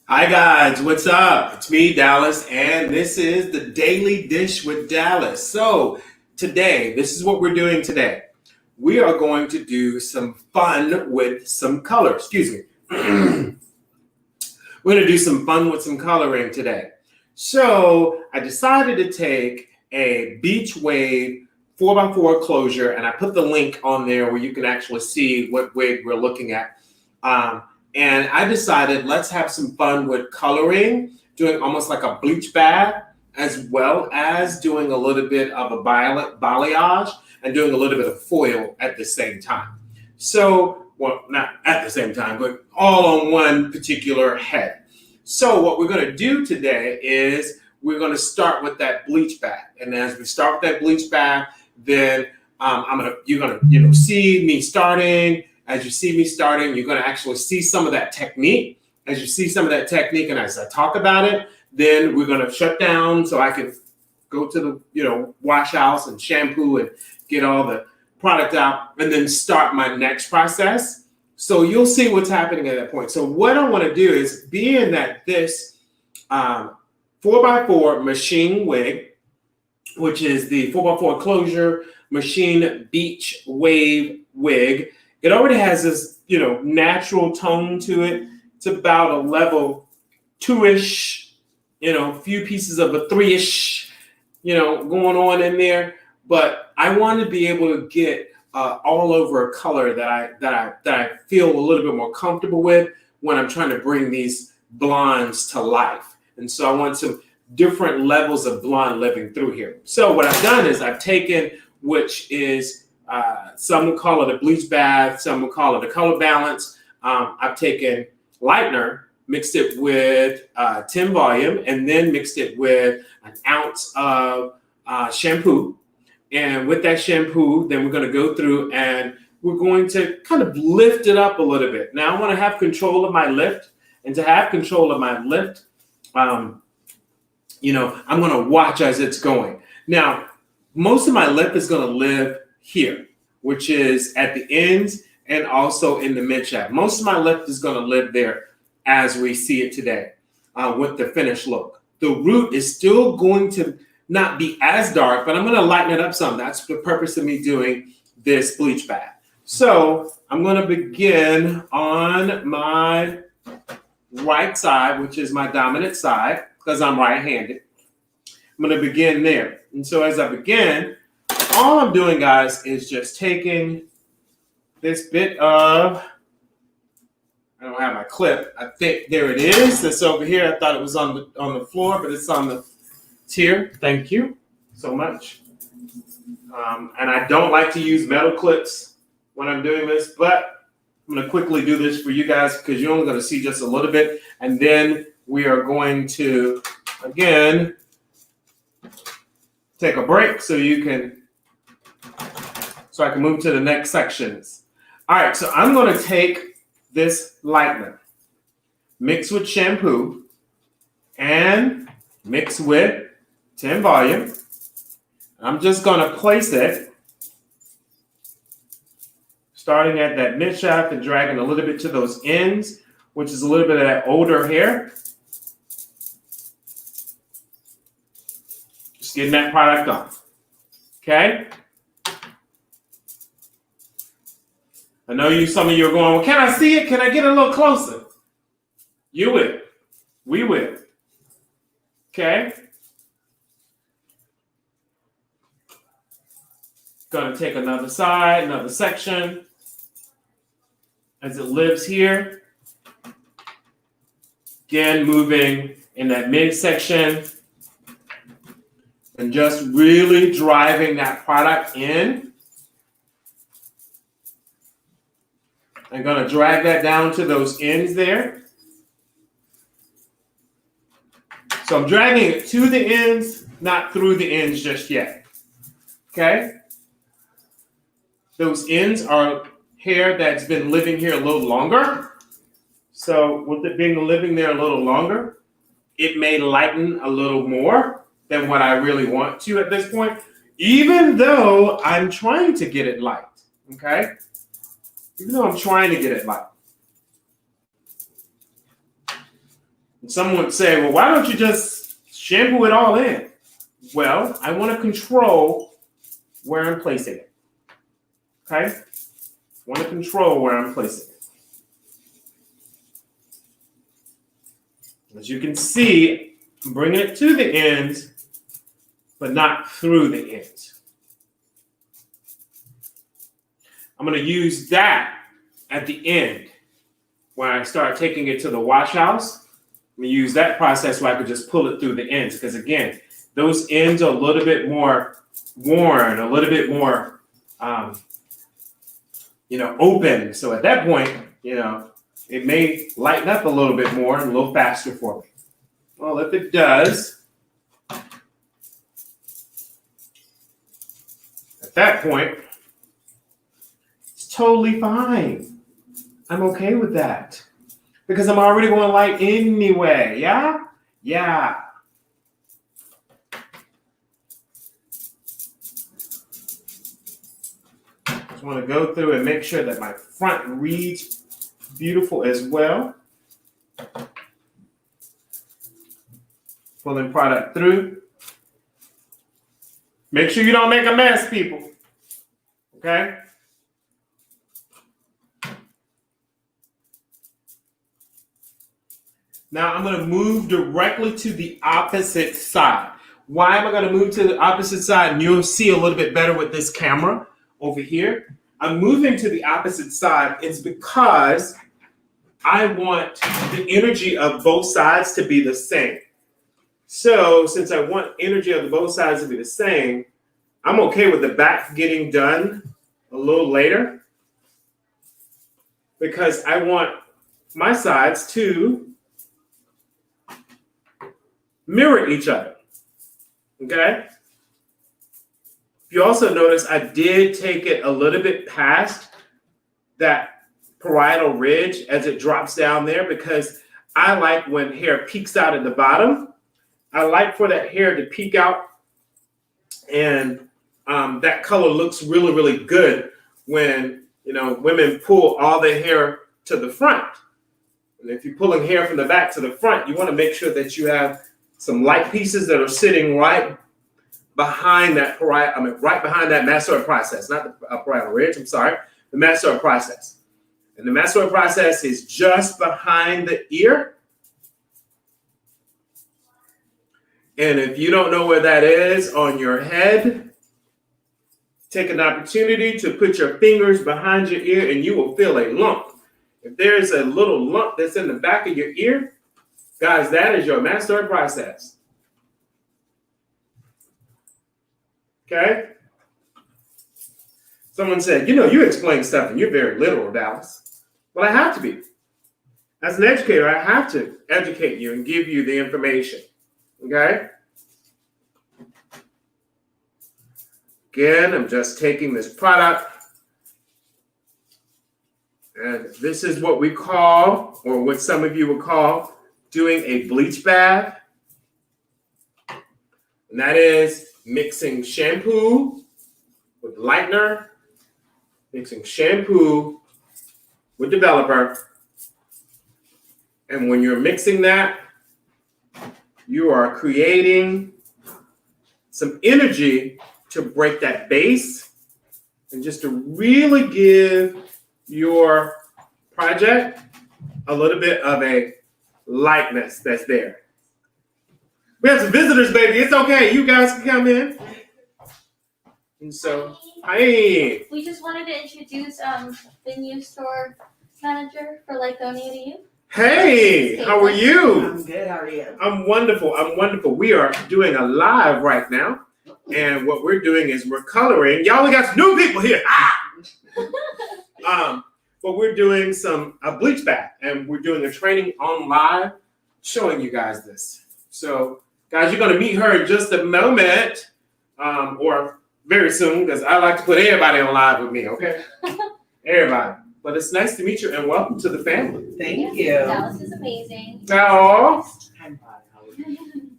Hi guys, what's up? It's me, Dallas, and this is the Daily Dish with Dallas. So today, this is what we're doing today. We are going to do some fun with some color. Excuse me. We're going to do some fun with some coloring today. So I decided to take a Beach Wave 4x4 closure, and I put the link on there where you can actually see what wig we're looking at. And I decided let's have some fun with coloring, doing almost like a bleach bath, as well as doing a little bit of a balayage and doing a little bit of foil at the same time. So, well, not at the same time, but all on one particular head. So what we're going to do today is we're going to start with that bleach bath. And as we start with that bleach bath, then you're gonna see me starting. As you see me starting, you're going to actually see some of that technique. As you see some of that technique, and as I talk about it, then we're going to shut down so I can go to the wash house and shampoo and get all the product out, and then start my next process. So you'll see what's happening at that point. So what I want to do is, being that this 4x4 machine wig, which is the 4x4 closure machine beach wave wig, it already has this, natural tone to it. It's about a level 2-ish, few pieces of a 3-ish, going on in there. But I want to be able to get all over a color that I feel a little bit more comfortable with when I'm trying to bring these blondes to life. And so I want some different levels of blonde living through here. So what I've done is I've taken, which is some will call it a bleach bath, some will call it a color balance. I've taken lightener, mixed it with 10 volume, and then mixed it with an ounce of shampoo. And with that shampoo, then we're going to go through and we're going to kind of lift it up a little bit. Now I want to have control of my lift, and to have control of my lift, I'm going to watch as it's going. Now, most of my lift is going to live here, which is at the ends and also in the mid shaft. Most of my lift is going to live there as we see it today with the finished look. The root is still going to not be as dark, but I'm going to lighten it up some. That's the purpose of me doing this bleach bath. So I'm going to begin on my right side, which is my dominant side, because I'm right-handed. I'm going to begin there. And so as I begin, all I'm doing, guys, is just taking this bit of, I don't have my clip. I think there it is. It's over here. I thought it was on the floor, but it's on it's here. Thank you so much. And I don't like to use metal clips when I'm doing this, but I'm going to quickly do this for you guys because you're only going to see just a little bit. And then we are going to, again, take a break so I can move to the next sections. All right, so I'm going to take this lightener, mix with shampoo, and mix with 10 volume. I'm just going to place it, starting at that mid shaft and dragging a little bit to those ends, which is a little bit of that older hair. Just getting that product on. Okay? I know some of you are going, well, can I see it? Can I get a little closer? You will. We will. Okay? Gonna take another side, another section. As it lives here. Again, moving in that midsection. And just really driving that product in. I'm going to drag that down to those ends there. So I'm dragging it to the ends, not through the ends just yet. Okay? Those ends are hair that's been living here a little longer. So with it being living there a little longer, it may lighten a little more than what I really want to at this point, even though I'm trying to get it light. Okay? Even though I'm trying to get it light. Someone would say, well, why don't you just shampoo it all in? Well, I want to control where I'm placing it. Okay? I want to control where I'm placing it. As you can see, I'm bringing it to the ends, but not through the ends. I'm going to use that at the end when I start taking it to the wash house. I'm going to use that process where I could just pull it through the ends. Because again, those ends are a little bit more worn, a little bit more, open. So at that point, it may lighten up a little bit more and a little faster for me. Well, if it does, at that point, it's totally fine. I'm okay with that. Because I'm already going light anyway, yeah? Yeah. Just want to go through and make sure that my front reads beautiful as well. Pulling product through. Make sure you don't make a mess, people. Okay? Now I'm going to move directly to the opposite side. Why am I going to move to the opposite side? And you'll see a little bit better with this camera over here. I'm moving to the opposite side. It's because I want the energy of both sides to be the same. So since I want energy of both sides to be the same, I'm okay with the back getting done a little later because I want my sides to mirror each other, okay? If you also notice, I did take it a little bit past that parietal ridge as it drops down there because I like when hair peeks out at the bottom. I like for that hair to peek out and that color looks really, really good when, women pull all their hair to the front. And if you're pulling hair from the back to the front, you want to make sure that you have some light pieces that are sitting right behind that right behind that masseter process, not the parietal ridge, I'm sorry, the masseter process. And the masseter process is just behind the ear. And if you don't know where that is on your head, take an opportunity to put your fingers behind your ear and you will feel a lump. If there's a little lump that's in the back of your ear, guys, that is your masseter process. Okay? Someone said, you explain stuff and you're very literal, Dallas. Well, I have to be. As an educator, I have to educate you and give you the information. Okay? Again, I'm just taking this product. And this is what we call, or what some of you would call, doing a bleach bath. And that is mixing shampoo with lightener, mixing shampoo with developer. And when you're mixing that, you are creating some energy to break that base and just to really give your project a little bit of a lightness that's there. We have some visitors, baby. It's okay. You guys can come in. And so, hi. We just wanted to introduce the new store manager for Lyconia to you. Hey, how are you? I'm good. How are you? I'm wonderful. We are doing a live right now. And what we're doing is we're coloring. Y'all, we got some new people here. But we're doing a bleach bath. And we're doing a training on live showing you guys this. So, guys, you're going to meet her in just a moment. Or very soon, because I like to put everybody on live with me, okay? Everybody. But it's nice to meet you and welcome to the family. Thank you. Dallas is amazing. Oh. I'm fine. How are you?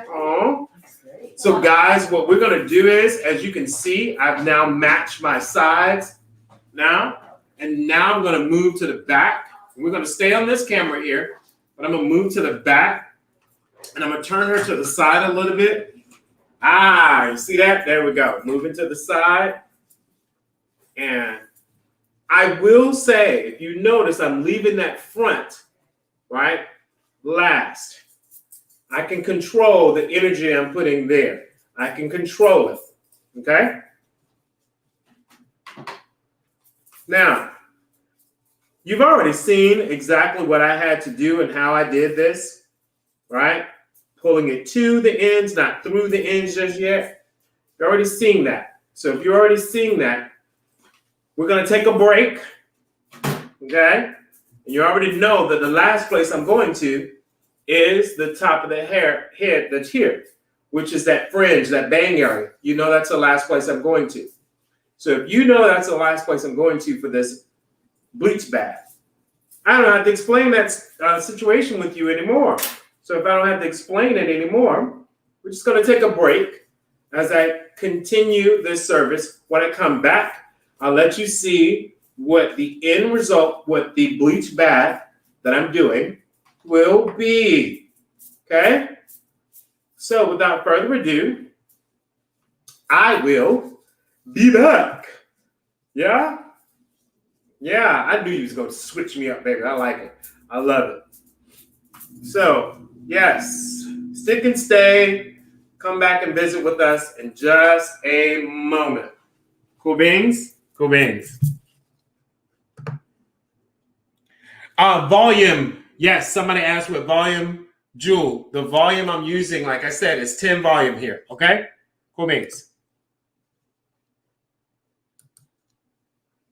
Oh. That's great. So guys, what we're going to do is, as you can see, I've now matched my sides now. And now I'm going to move to the back. We're going to stay on this camera here. but I'm gonna move to the back and I'm gonna turn her to the side a little bit. You see that? There we go. Moving to the side. And I will say, if you notice, I'm leaving that front, right, last. I can control the energy I'm putting there. I can control it, okay? Now, you've already seen exactly what I had to do and how I did this, right? Pulling it to the ends, not through the ends just yet. You've already seen that. So if you're already seeing that, we're going to take a break, okay? And you already know that the last place I'm going to is the top of the head that's here, which is that fringe, that bang area. You know that's the last place I'm going to. So if you know that's the last place I'm going to for this bleach bath, I don't have to explain that situation with you anymore. So if I don't have to explain it anymore, we're just going to take a break as I continue this service. When I come back, I'll let you see what the end result, what the bleach bath that I'm doing will be. Okay? So without further ado, I will be back. Yeah? Yeah, I knew you was going to switch me up, baby. I like it. I love it. So, yes, stick and stay. Come back and visit with us in just a moment. Cool beans? Cool beans. Volume. Yes, somebody asked what volume. Jewel, the volume I'm using, like I said, is 10 volume here. Okay? Cool beans.